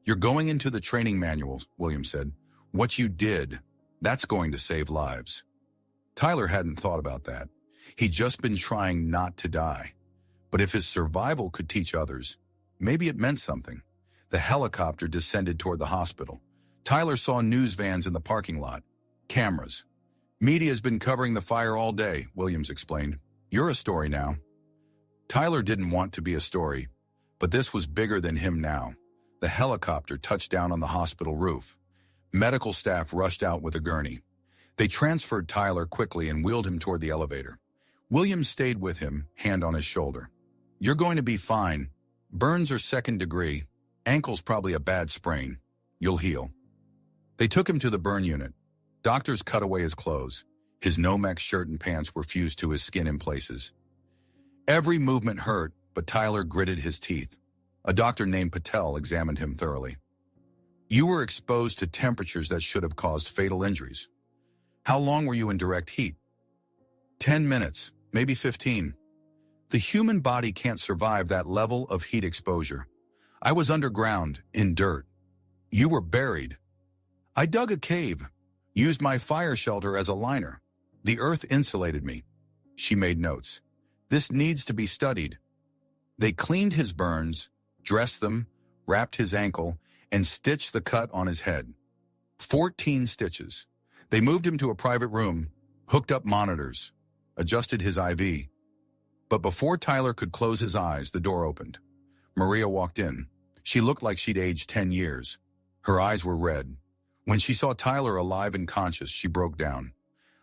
Speaker 1: "You're going into the training manuals," William said. "What you did, that's going to save lives." Tyler hadn't thought about that. He'd just been trying not to die. But if his survival could teach others, maybe it meant something. The helicopter descended toward the hospital. Tyler saw news vans in the parking lot. Cameras. "Media's been covering the fire all day," Williams explained. "You're a story now." Tyler didn't want to be a story, but this was bigger than him now. The helicopter touched down on the hospital roof. Medical staff rushed out with a gurney. They transferred Tyler quickly and wheeled him toward the elevator. Williams stayed with him, hand on his shoulder. "You're going to be fine. Burns are 2nd degree. Ankle's probably a bad sprain. You'll heal." They took him to the burn unit. Doctors cut away his clothes. His Nomex shirt and pants were fused to his skin in places. Every movement hurt, but Tyler gritted his teeth. A doctor named Patel examined him thoroughly. "You were exposed to temperatures that should have caused fatal injuries. How long were you in direct heat?" 10 minutes, maybe 15. The human body can't survive that level of heat exposure. I was underground, in dirt. You were buried. I dug a cave, used my fire shelter as a liner. The earth insulated me." She made notes. "This needs to be studied." They cleaned his burns, dressed them, wrapped his ankle, and stitched the cut on his head. 14 stitches. They moved him to a private room, hooked up monitors, adjusted his IV. But before Tyler could close his eyes, the door opened. Maria walked in. She looked like she'd aged 10 years. Her eyes were red. When she saw Tyler alive and conscious, she broke down.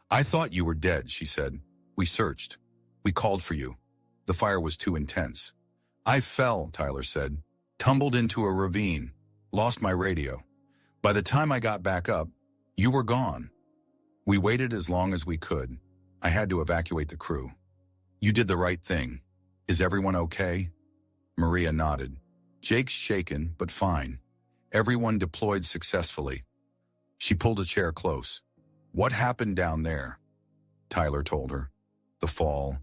Speaker 1: "I thought you were dead," she said. "We searched. We called for you. The fire was too intense." "I fell," Tyler said. "Tumbled into a ravine. Lost my radio. By the time I got back up, you were gone. We waited as long as we could. I had to evacuate the crew. You did the right thing. Is everyone okay?" Maria nodded. "Jake's shaken, but fine. Everyone deployed successfully." She pulled a chair close. "What happened down there?" Tyler told her. The fall,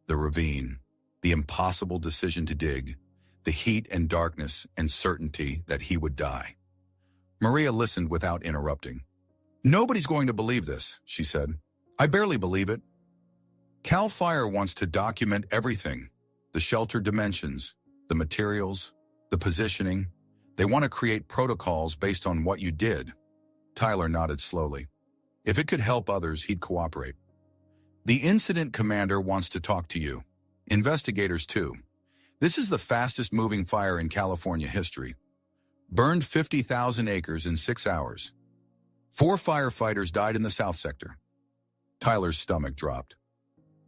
Speaker 1: the ravine, the impossible decision to dig, the heat and darkness and certainty that he would die. Maria listened without interrupting. "Nobody's going to believe this," she said. "I barely believe it. Cal Fire wants to document everything. The shelter dimensions, the materials, the positioning. They want to create protocols based on what you did." Tyler nodded slowly. If it could help others, he'd cooperate. "The incident commander wants to talk to you. Investigators too. This is the fastest moving fire in California history. Burned 50,000 acres in 6 hours. 4 firefighters died in the South Sector." Tyler's stomach dropped.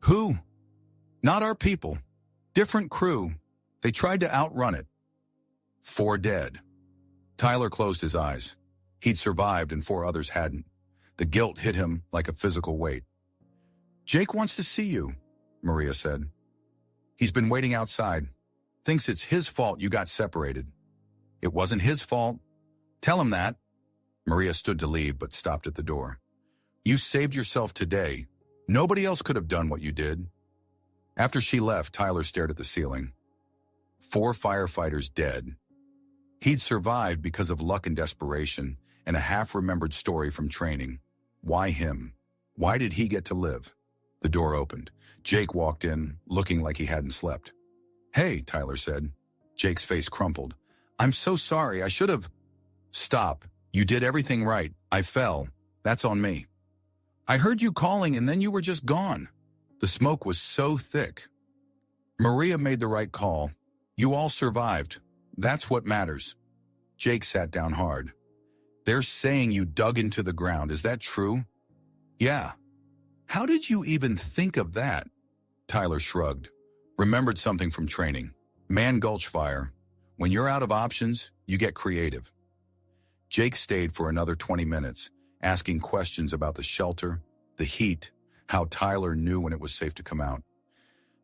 Speaker 1: "Who?" "Not our people. Different crew. They tried to outrun it. 4 dead." Tyler closed his eyes. He'd survived and 4 others hadn't. The guilt hit him like a physical weight. "Jake wants to see you," Maria said. "He's been waiting outside. Thinks it's his fault you got separated." "It wasn't his fault. Tell him that." Maria stood to leave but stopped at the door. "You saved yourself today. Nobody else could have done what you did." After she left, Tyler stared at the ceiling. 4 firefighters dead. He'd survived because of luck and desperation and a half-remembered story from training. Why him? Why did he get to live? The door opened. Jake walked in, looking like he hadn't slept. "Hey," Tyler said. Jake's face crumpled. "I'm so sorry. I should have—" "Stop. You did everything right. I fell. That's on me. I heard you calling and then you were just gone. The smoke was so thick." Maria made the right call. "You all survived. That's what matters." Jake sat down hard. "They're saying you dug into the ground. Is that true?" "Yeah." "How did you even think of that?" Tyler shrugged, remembered something from training. Man Gulch Fire. When you're out of options, you get creative. Jake stayed for another 20 minutes, asking questions about the shelter, the heat, how Tyler knew when it was safe to come out.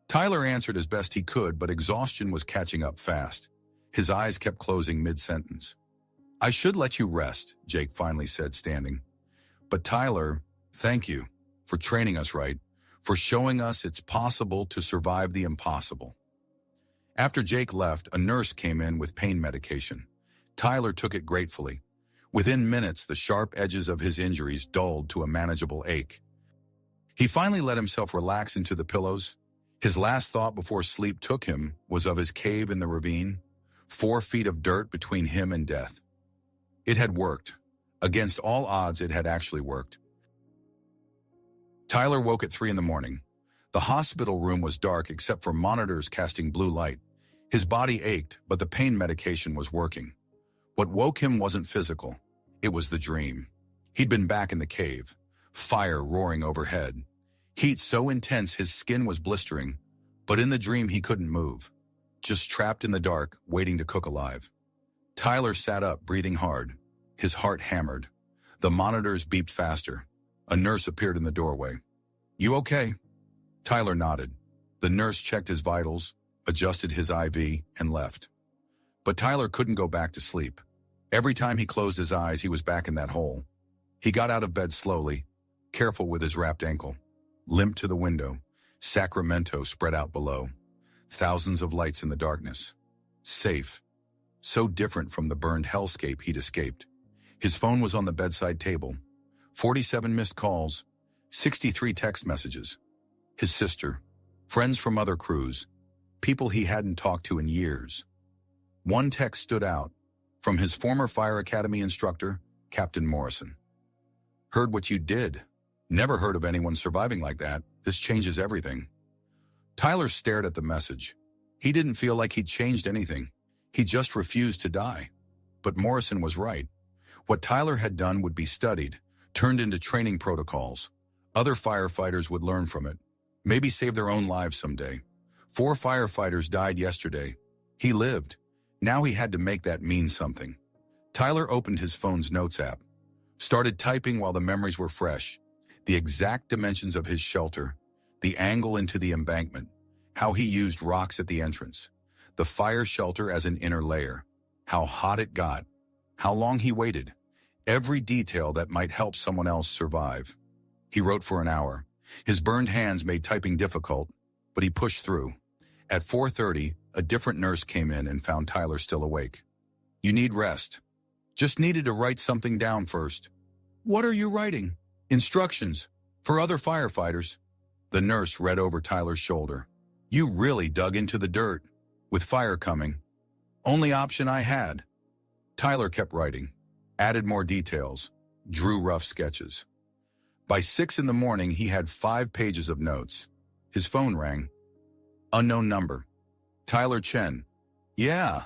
Speaker 1: Tyler answered as best he could, but exhaustion was catching up fast. His eyes kept closing mid-sentence. "I should let you rest," Jake finally said, standing. "But Tyler, thank you for training us right, for showing us it's possible to survive the impossible." After Jake left, a nurse came in with pain medication. Tyler took it gratefully. Within minutes, the sharp edges of his injuries dulled to a manageable ache. He finally let himself relax into the pillows. His last thought before sleep took him was of his cave in the ravine, 4 feet of dirt between him and death. It had worked. Against all odds, it had actually worked. Tyler woke at 3 in the morning. The hospital room was dark except for monitors casting blue light. His body ached, but the pain medication was working. What woke him wasn't physical. It was the dream. He'd been back in the cave, fire roaring overhead. Heat so intense his skin was blistering, but in the dream he couldn't move, just trapped in the dark, waiting to cook alive. Tyler sat up, breathing hard. His heart hammered. The monitors beeped faster. A nurse appeared in the doorway. "You okay?" Tyler nodded. The nurse checked his vitals, adjusted his IV, and left. But Tyler couldn't go back to sleep. Every time he closed his eyes, he was back in that hole. He got out of bed slowly, careful with his wrapped ankle. Limped to the window. Sacramento spread out below. Thousands of lights in the darkness. Safe. So different from the burned hellscape he'd escaped. His phone was on the bedside table. 47 missed calls. 63 text messages. His sister. Friends from other crews. People he hadn't talked to in years. One text stood out. From his former fire academy instructor, Captain Morrison. "Heard what you did. Never heard of anyone surviving like that. This changes everything." Tyler stared at the message. He didn't feel like he'd changed anything. He just refused to die. But Morrison was right. What Tyler had done would be studied, turned into training protocols. Other firefighters would learn from it. Maybe save their own lives someday. 4 firefighters died yesterday. He lived. Now he had to make that mean something. Tyler opened his phone's notes app. Started typing while the memories were fresh. The exact dimensions of his shelter, the angle into the embankment, how he used rocks at the entrance, the fire shelter as an inner layer, how hot it got, how long he waited, every detail that might help someone else survive. He wrote for an hour. His burned hands made typing difficult, but he pushed through. At 4:30, a different nurse came in and found Tyler still awake. "You need rest." "Just needed to write something down first." "What are you writing?" "Instructions. For other firefighters." The nurse read over Tyler's shoulder. "You really dug into the dirt. With fire coming. Only option I had." Tyler kept writing. Added more details. Drew rough sketches. By 6 in the morning, he had 5 pages of notes. His phone rang. Unknown number. "Tyler Chen." "Yeah.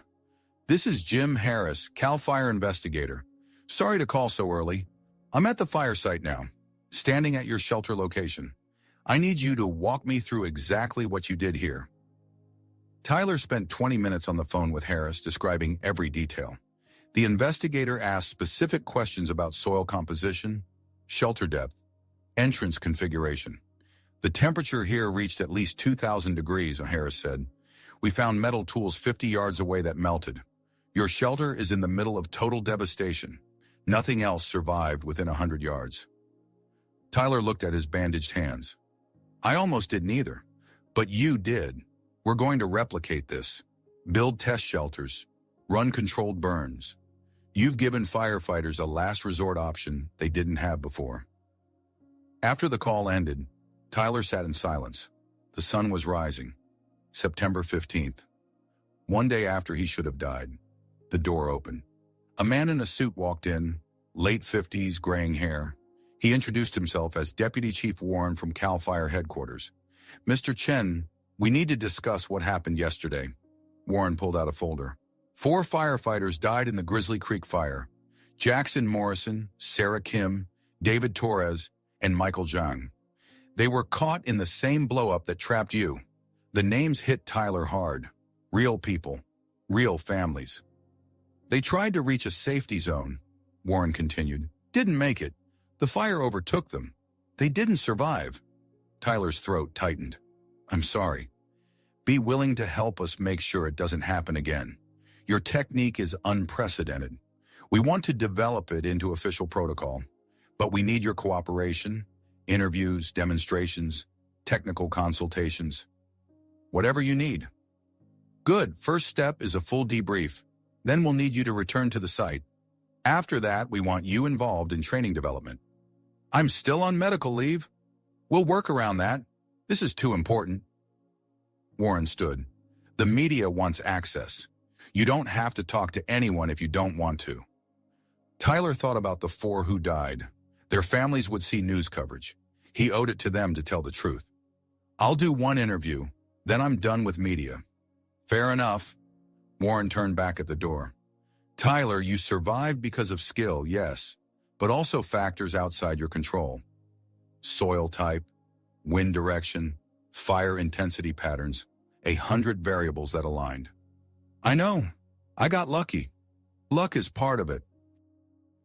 Speaker 1: This is Jim Harris, Cal Fire investigator. Sorry to call so early. I'm at the fire site now, standing at your shelter location. I need you to walk me through exactly what you did here." Tyler spent 20 minutes on the phone with Harris, describing every detail. The investigator asked specific questions about soil composition, shelter depth, entrance configuration. "The temperature here reached at least 2,000 degrees, Harris said. "We found metal tools 50 yards away that melted. Your shelter is in the middle of total devastation. Nothing else survived within 100 yards. Tyler looked at his bandaged hands. "I almost didn't either. But you did. We're going to replicate this. Build test shelters. Run controlled burns. You've given firefighters a last resort option they didn't have before." After the call ended, Tyler sat in silence. The sun was rising. September 15th. One day after he should have died. The door opened. A man in a suit walked in, late 50s, graying hair. He introduced himself as Deputy Chief Warren from Cal Fire Headquarters. "Mr. Chen, we need to discuss what happened yesterday." Warren pulled out a folder. 4 firefighters died in the Grizzly Creek Fire. Jackson Morrison, Sarah Kim, David Torres, and Michael Zhang. They were caught in the same blow-up that trapped you. The names hit Tyler hard. Real people. Real families. "They tried to reach a safety zone," Warren continued. "Didn't make it. The fire overtook them. They didn't survive." Tyler's throat tightened. "I'm sorry. Be willing to help us make sure it doesn't happen again. Your technique is unprecedented. We want to develop it into official protocol, but we need your cooperation, interviews, demonstrations, technical consultations. Whatever you need." Good, first step is a full debrief. Then we'll need you to return to the site. After that, we want you involved in training development. I'm still on medical leave. We'll work around that. This is too important. Warren stood. The media wants access. You don't have to talk to anyone if you don't want to. Tyler thought about the 4 who died. Their families would see news coverage. He owed it to them to tell the truth. I'll do one interview, then I'm done with media. Fair enough. Warren turned back at the door. Tyler, you survived because of skill, yes, but also factors outside your control. Soil type, wind direction, fire intensity patterns, 100 variables that aligned. I know. I got lucky. Luck is part of it.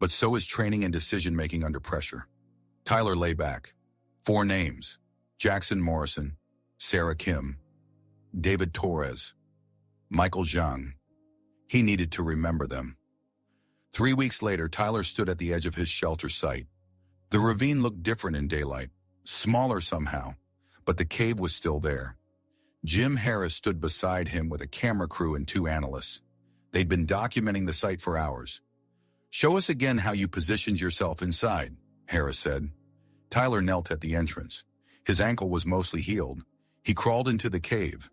Speaker 1: But so is training and decision-making under pressure. Tyler lay back. 4 names. Jackson Morrison, Sarah Kim, David Torres, Michael Zhang. He needed to remember them. 3 weeks later, Tyler stood at the edge of his shelter site. The ravine looked different in daylight, smaller somehow, but the cave was still there. Jim Harris stood beside him with a camera crew and 2 analysts. They'd been documenting the site for hours. Show us again how you positioned yourself inside, Harris said. Tyler knelt at the entrance. His ankle was mostly healed. He crawled into the cave.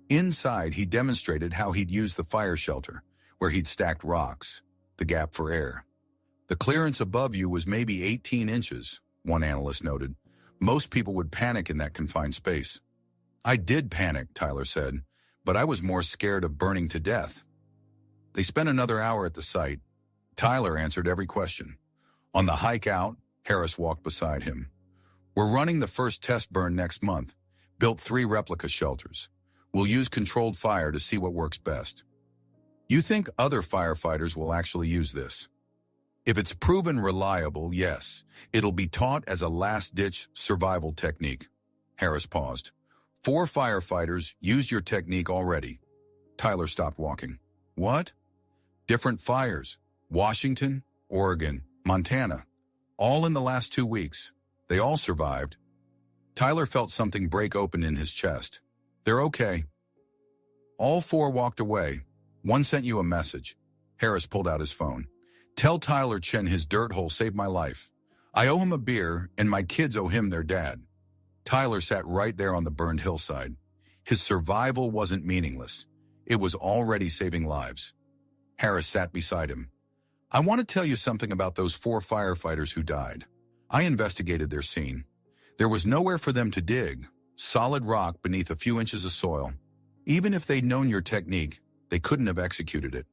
Speaker 1: Inside, he demonstrated how he'd used the fire shelter, where he'd stacked rocks, the gap for air. The clearance above you was maybe 18 inches, one analyst noted. Most people would panic in that confined space. I did panic, Tyler said, but I was more scared of burning to death. They spent another hour at the site. Tyler answered every question. On the hike out, Harris walked beside him. We're running the first test burn next month. Built 3 replica shelters. We'll use controlled fire to see what works best. You think other firefighters will actually use this? If it's proven reliable, yes. It'll be taught as a last-ditch survival technique. Harris paused. 4 firefighters used your technique already. Tyler stopped walking. What? Different fires. Washington, Oregon, Montana. All in the last 2 weeks. They all survived. Tyler felt something break open in his chest. They're okay. All 4 walked away. One sent you a message. Harris pulled out his phone. Tell Tyler Chen his dirt hole saved my life. I owe him a beer, and my kids owe him their dad. Tyler sat right there on the burned hillside. His survival wasn't meaningless. It was already saving lives. Harris sat beside him. I want to tell you something about those 4 firefighters who died. I investigated their scene. There was nowhere for them to dig, solid rock beneath a few inches of soil. Even if they'd known your technique, they couldn't have executed it.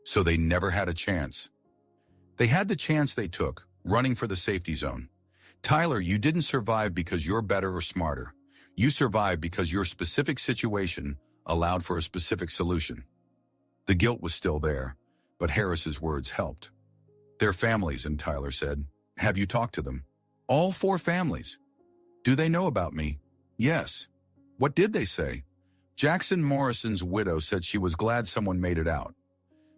Speaker 1: So they never had a chance. They had the chance they took, running for the safety zone. Tyler, you didn't survive because you're better or smarter. You survived because your specific situation allowed for a specific solution. The guilt was still there, but Harris's words helped. Their families, and Tyler said, have you talked to them? All 4 families. Do they know about me? Yes. What did they say? Jackson Morrison's widow said she was glad someone made it out.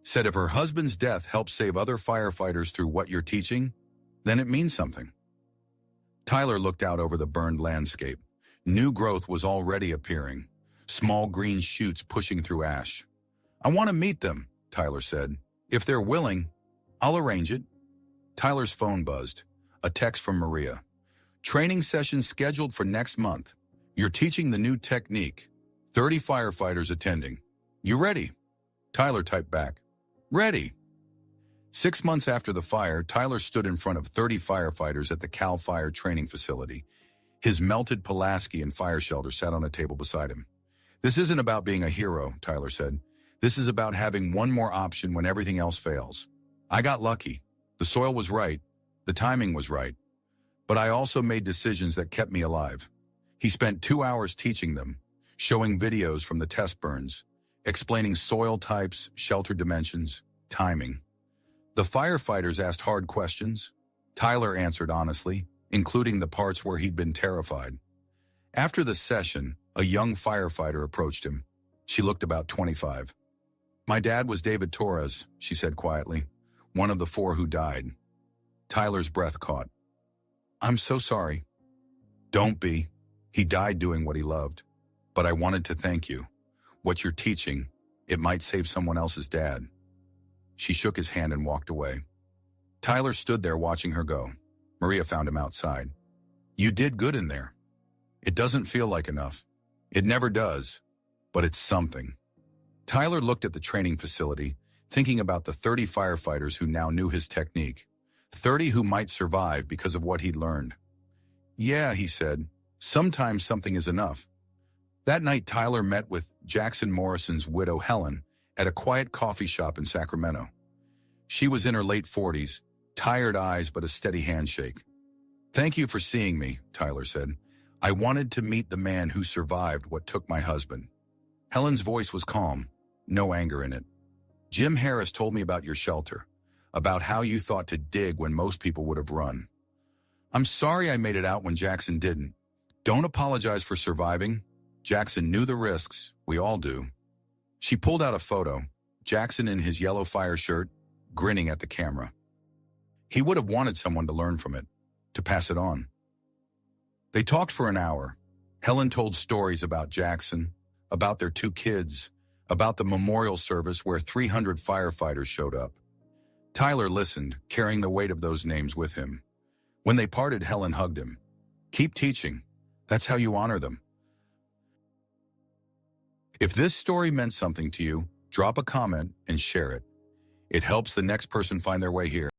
Speaker 1: Said if her husband's death helps save other firefighters through what you're teaching, then it means something. Tyler looked out over the burned landscape. New growth was already appearing, small green shoots pushing through ash. I want to meet them, Tyler said. If they're willing, I'll arrange it. Tyler's phone buzzed. A text from Maria. Training session scheduled for next month. You're teaching the new technique. 30 firefighters attending. You ready? Tyler typed back. Ready. 6 months after the fire, Tyler stood in front of 30 firefighters at the Cal Fire training facility. His melted Pulaski and fire shelter sat on a table beside him. This isn't about being a hero, Tyler said. This is about having one more option when everything else fails. I got lucky. The soil was right. The timing was right. But I also made decisions that kept me alive. He spent 2 hours teaching them, showing videos from the test burns, explaining soil types, shelter dimensions, timing. The firefighters asked hard questions. Tyler answered honestly, including the parts where he'd been terrified. After the session, a young firefighter approached him. She looked about 25. My dad was David Torres, she said quietly, one of the 4 who died. Tyler's breath caught. I'm so sorry. Don't be. He died doing what he loved. But I wanted to thank you. what you're teaching, it might save someone else's dad." She shook his hand and walked away. Tyler stood there watching her go. Maria found him outside. "You did good in there. It doesn't feel like enough. It never does, but it's something." Tyler looked at the training facility, thinking about the 30 firefighters who now knew his technique. 30 who might survive because of what he'd learned. "Yeah," he said, "sometimes something is enough." That night, Tyler met with Jackson Morrison's widow, Helen, at a quiet coffee shop in Sacramento. She was in her late 40s, tired eyes but a steady handshake. "Thank you for seeing me," Tyler said. "I wanted to meet the man who survived what took my husband." Helen's voice was calm, no anger in it. "Jim Harris told me about your shelter, about how you thought to dig when most people would have run. I'm sorry I made it out when Jackson didn't. Don't apologize for surviving. Jackson knew the risks, we all do." She pulled out a photo, Jackson in his yellow fire shirt, grinning at the camera. He would have wanted someone to learn from it, to pass it on. They talked for an hour. Helen told stories about Jackson, about their 2 kids, about the memorial service where 300 firefighters showed up. Tyler listened, carrying the weight of those names with him. When they parted, Helen hugged him. "Keep teaching. That's how you honor them." If this story meant something to you, drop a comment and share it. It helps the next person find their way here.